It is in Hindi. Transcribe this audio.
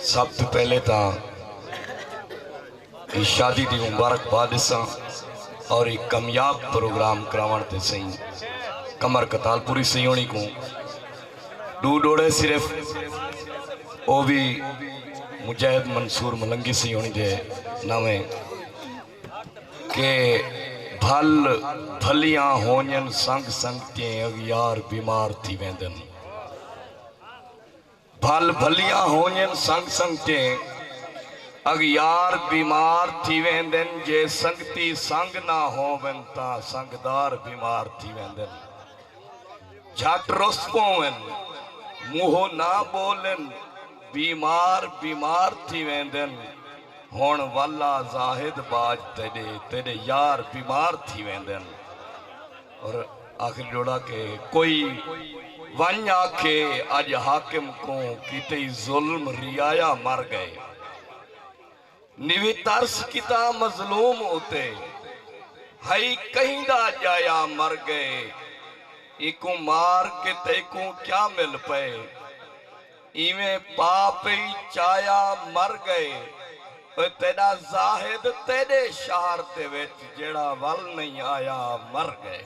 सब तो पहले तो इस शादी की मुबारकबाद दिसा और एक कामयाब प्रोग्राम करावन ते सही कमर कतालपुरी सही होनी को डू डोड़े सिर्फ वो भी मुजाहिद मंसूर मलंगी सही होनी दे नवे के भल भलियां होयन संग संगते अगियार बीमार थी वेंदन भल भलियां होयन संग संगते अगियार बीमार थी वेंदन जे संगती संग ना होवन ता संगदार बीमार थी वेंदन झट रुस पोवन मुंह ना बोलन बीमार बीमार थी वेंदन होण वाला जाहिद बाज तेरे तेरे यार बीमार थी वेंदन। और आखिर जोड़ा के कोई वन आखे अज हाकिम को किते जुल्म रियाया मर गए निवी तरस किता मजलूम होते हई कहीं दा जाया मर गए इको मार के तेको क्या मिल पे इवें पाप ही चाया मर गए तेरा जाहिद तेरे शहर दे विच जेड़ा वल नहीं आया मर गए।